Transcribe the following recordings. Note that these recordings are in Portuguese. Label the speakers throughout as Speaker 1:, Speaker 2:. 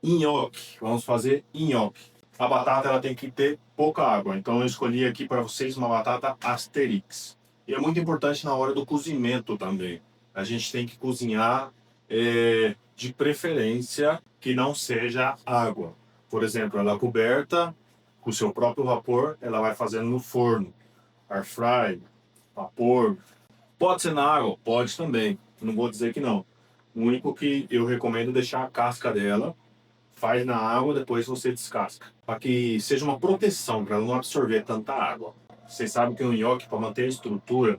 Speaker 1: Nhoque, vamos fazer nhoque. A batata ela tem que ter pouca água, então eu escolhi aqui para vocês uma batata Asterix. E é muito importante na hora do cozimento também. A gente tem que cozinhar de preferência que não seja água. Por exemplo, ela coberta com o seu próprio vapor, ela vai fazendo no forno, air fry, vapor. Pode ser na água? Pode também, não vou dizer que não. O único que eu recomendo é deixar a casca dela, faz na água, depois você descasca. Para que seja uma proteção, para não absorver tanta água. Vocês sabem que o nhoque, para manter a estrutura,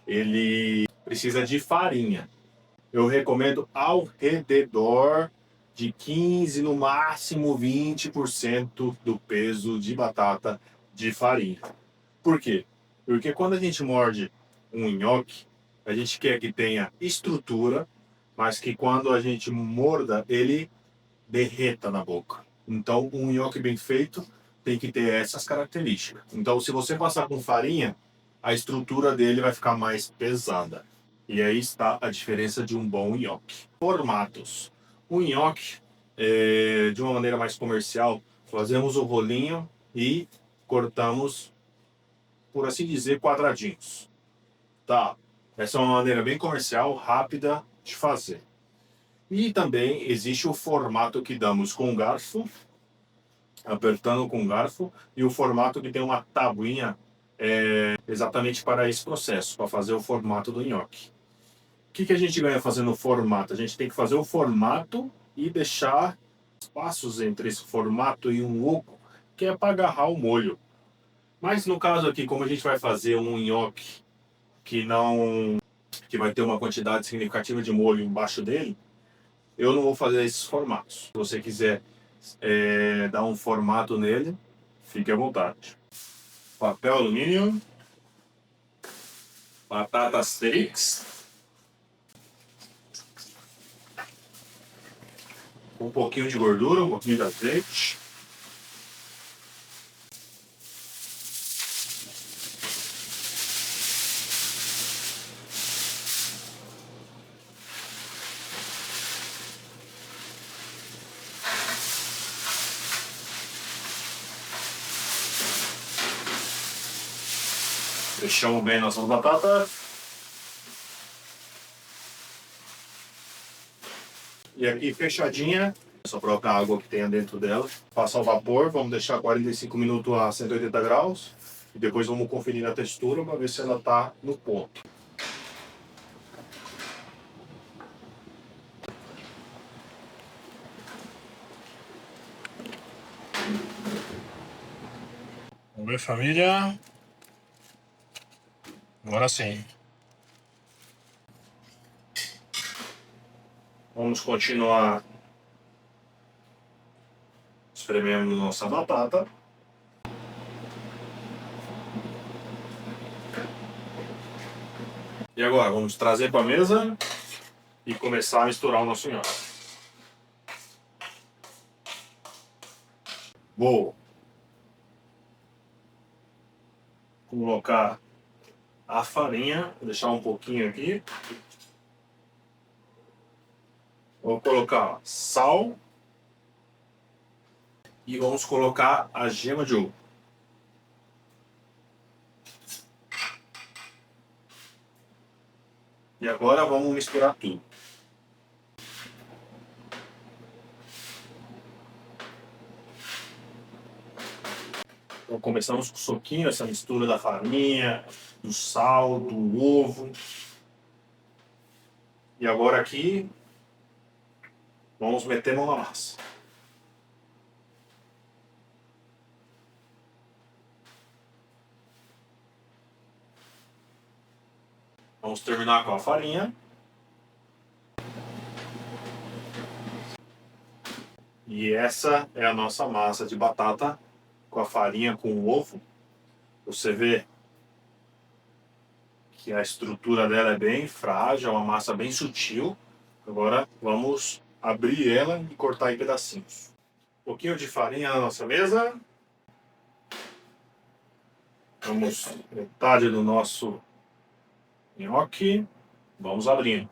Speaker 1: ele precisa de farinha. Eu recomendo ao redor de 15, no máximo 20% do peso de batata de farinha. Por quê? Porque quando a gente morde um nhoque, a gente quer que tenha estrutura, mas que quando a gente morda, ele derreta na boca. Então, um nhoque bem feito tem que ter essas características. Então, se você passar com farinha, a estrutura dele vai ficar mais pesada. E aí está a diferença de um bom nhoque. Formatos. O nhoque, de uma maneira mais comercial, fazemos o rolinho e cortamos, por assim dizer, quadradinhos. Tá? Essa é uma maneira bem comercial, rápida de fazer. E também existe o formato que damos com o garfo, apertando com o garfo, e o formato que tem uma tabuinha exatamente para esse processo, para fazer o formato do nhoque. O que a gente ganha fazendo o formato? A gente tem que fazer o formato e deixar espaços entre esse formato e um oco, que é para agarrar o molho. Mas no caso aqui, como a gente vai fazer um nhoque que vai ter uma quantidade significativa de molho embaixo dele, eu não vou fazer esses formatos. Se você quiser dar um formato nele, fique à vontade. Papel alumínio, batata Asterix, um pouquinho de gordura, um pouquinho de azeite. Fechamos bem nossas batatas. E aqui fechadinha, só colocar a água que tenha dentro dela. Passa o vapor, vamos deixar 45 minutos a 180 graus. E depois vamos conferir a textura para ver se ela está no ponto. Vamos ver, família. Agora sim. Vamos continuar espremendo nossa batata. E agora, vamos trazer para a mesa e começar a misturar o nosso nhoque. Vou colocar a farinha, vou deixar um pouquinho aqui. Vou colocar sal e vamos colocar a gema de ovo. E agora vamos misturar tudo. Então começamos com o soquinho, essa mistura da farinha, do sal, do ovo. E agora aqui, vamos meter mão na massa. Vamos terminar com a farinha. E essa é a nossa massa de batata com a farinha com o ovo. Você vê que a estrutura dela é bem frágil, é uma massa bem sutil. Agora vamos abrir ela e cortar em pedacinhos. Um pouquinho de farinha na nossa mesa. Vamos metade do nosso nhoque. Vamos abrindo.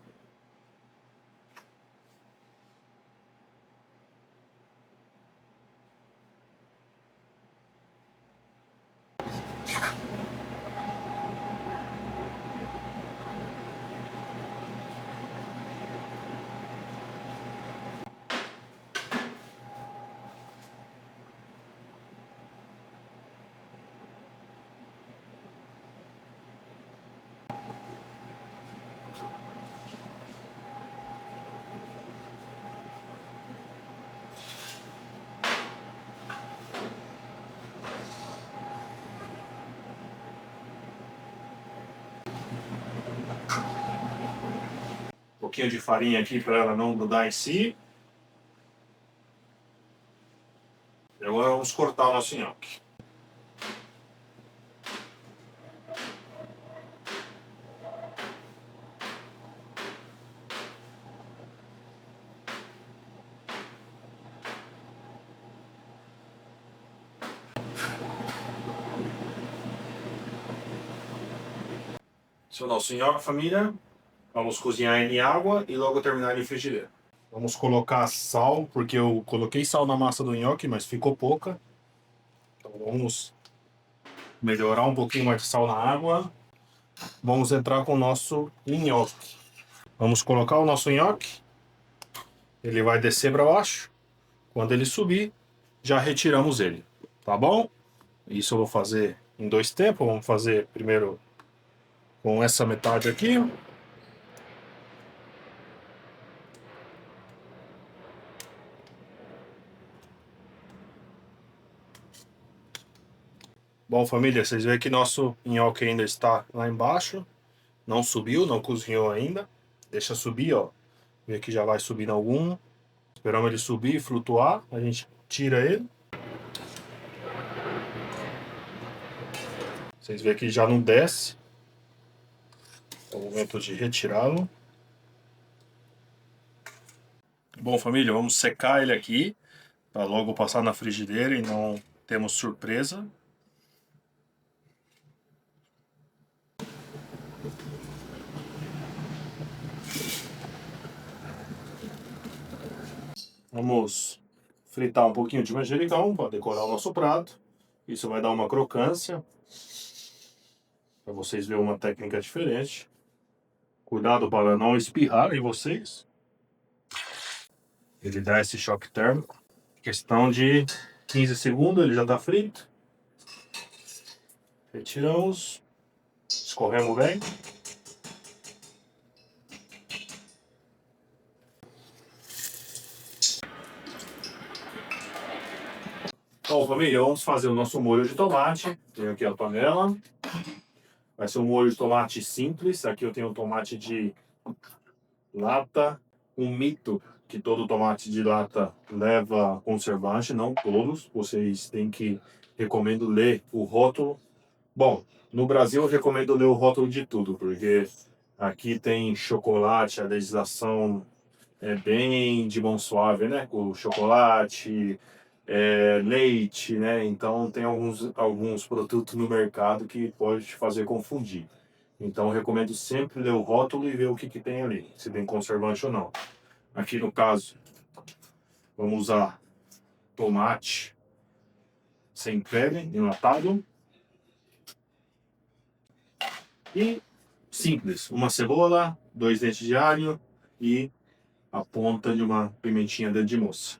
Speaker 1: pouquinho de farinha aqui para ela não grudar em si. E agora vamos cortar o nosso nhoque. Esse é o nosso nhoque, família. Vamos cozinhar ele em água e logo terminar ele em frigideira. Vamos colocar sal, porque eu coloquei sal na massa do nhoque, mas ficou pouca. Então vamos melhorar um pouquinho mais de sal na água. Vamos entrar com o nosso nhoque. Vamos colocar o nosso nhoque. Ele vai descer para baixo. Quando ele subir, já retiramos ele. Tá bom? Isso eu vou fazer em 2 tempos. Vamos fazer primeiro com essa metade aqui. Bom, família, vocês veem que nosso nhoque ainda está lá embaixo. Não subiu, não cozinhou ainda. Deixa subir, ó. Vê que já vai subindo algum. Esperamos ele subir e flutuar. A gente tira ele. Vocês veem que já não desce. É o momento de retirá-lo. Bom, família, vamos secar ele aqui. Para logo passar na frigideira e não temos surpresa. Vamos fritar um pouquinho de manjericão para decorar o nosso prato. Isso vai dar uma crocância. Para vocês verem uma técnica diferente. Cuidado para não espirrar em vocês. Ele dá esse choque térmico. Questão de 15 segundos, ele já está frito. Retiramos. Escorremos bem. Bom, família, vamos fazer o nosso molho de tomate. Tenho aqui a panela. Vai ser um molho de tomate simples. Aqui eu tenho um tomate de lata. Um mito que todo tomate de lata leva conservante. Não todos. Vocês têm que... Recomendo ler o rótulo. Bom, no Brasil eu recomendo ler o rótulo de tudo. Porque aqui tem chocolate, a legislação é bem de mão suave, né? Com chocolate... leite, né? Então tem alguns produtos no mercado que pode te fazer confundir. Então eu recomendo sempre ler o rótulo e ver o que tem ali, se tem conservante ou não. Aqui no caso, vamos usar tomate sem pele, enlatado. E simples, uma cebola, 2 dentes de alho e a ponta de uma pimentinha dedo de moça.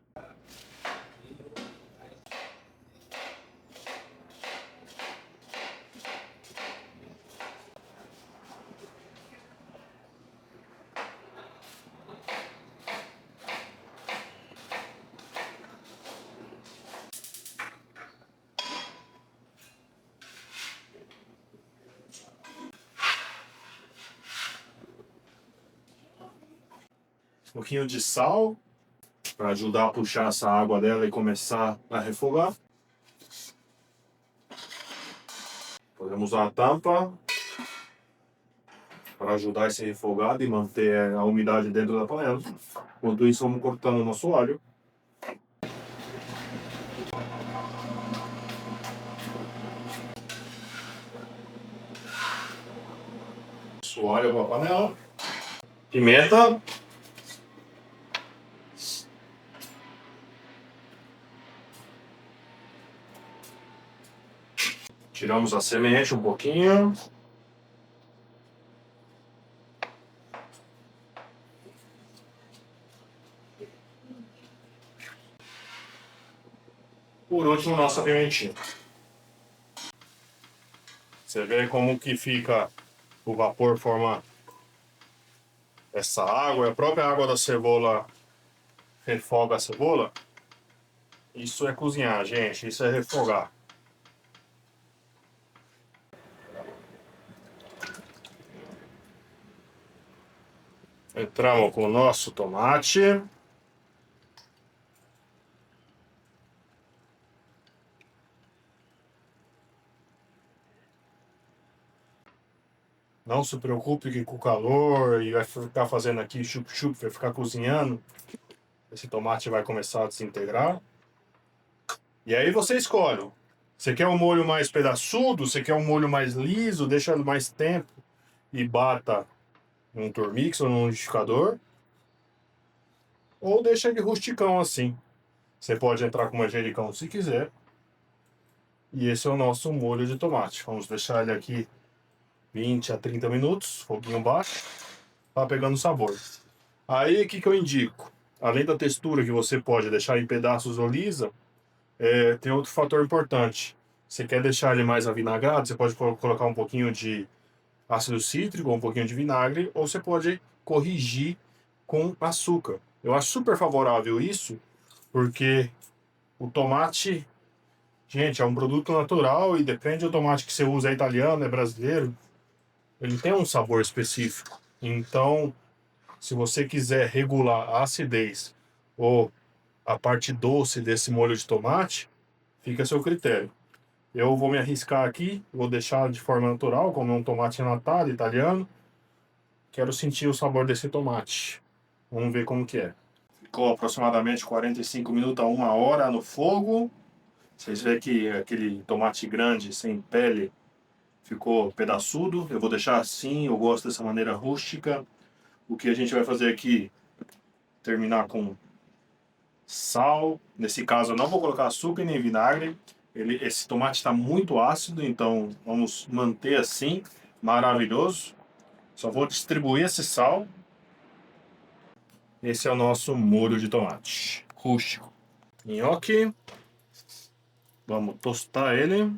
Speaker 1: Um pouquinho de sal, para ajudar a puxar essa água dela e começar a refogar. Podemos usar a tampa para ajudar esse refogado e manter a umidade dentro da panela. Enquanto isso, vamos cortando o nosso alho. Nosso alho para a panela. Pimenta. Tiramos a semente um pouquinho. Por último, nossa pimentinha. Você vê como que fica o vapor, forma essa água. A própria água da cebola refoga a cebola. Isso é cozinhar, gente. Isso é refogar. Entramos com o nosso tomate. Não se preocupe que com o calor e vai ficar fazendo aqui chup-chup, vai ficar cozinhando. Esse tomate vai começar a desintegrar. E aí você escolhe. Você quer um molho mais pedaçudo? Você quer um molho mais liso? Deixa mais tempo e bata num turmix ou num liquidificador. Ou deixa ele rusticão assim. Você pode entrar com manjericão se quiser. E esse é o nosso molho de tomate. Vamos deixar ele aqui 20 a 30 minutos, foguinho baixo, tá pegando sabor. Aí o que eu indico? Além da textura que você pode deixar em pedaços ou lisa, tem outro fator importante. Você quer deixar ele mais avinagrado, você pode colocar um pouquinho de ácido cítrico ou um pouquinho de vinagre, ou você pode corrigir com açúcar. Eu acho super favorável isso, porque o tomate, gente, é um produto natural e depende do tomate que você usa, é italiano, é brasileiro, ele tem um sabor específico. Então, se você quiser regular a acidez ou a parte doce desse molho de tomate, fica a seu critério. Eu vou me arriscar aqui, vou deixar de forma natural, como é um tomate enlatado italiano. Quero sentir o sabor desse tomate. Vamos ver como que é. Ficou aproximadamente 45 minutos a 1 hora no fogo. Vocês veem que aquele tomate grande, sem pele, ficou pedaçudo. Eu vou deixar assim, eu gosto dessa maneira rústica. O que a gente vai fazer aqui, terminar com sal. Nesse caso eu não vou colocar açúcar nem vinagre. Esse tomate está muito ácido, então vamos manter assim, maravilhoso. Só vou distribuir esse sal. Esse é o nosso molho de tomate rústico. Nhoque. Vamos tostar ele.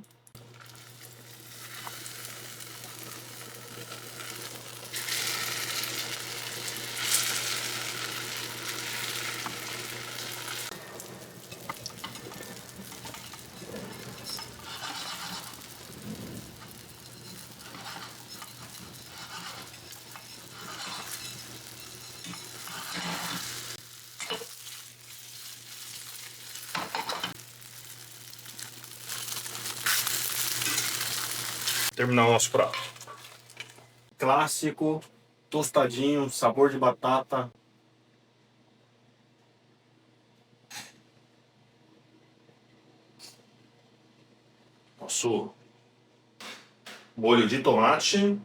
Speaker 1: Terminar o nosso prato. Clássico, tostadinho, sabor de batata. Nosso molho de tomate.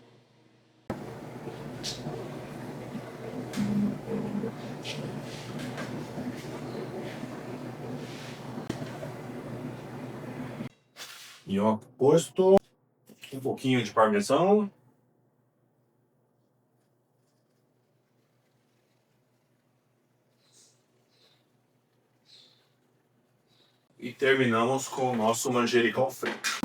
Speaker 1: Nhoque posto. Um pouquinho de parmesão. E terminamos com o nosso manjericão frito.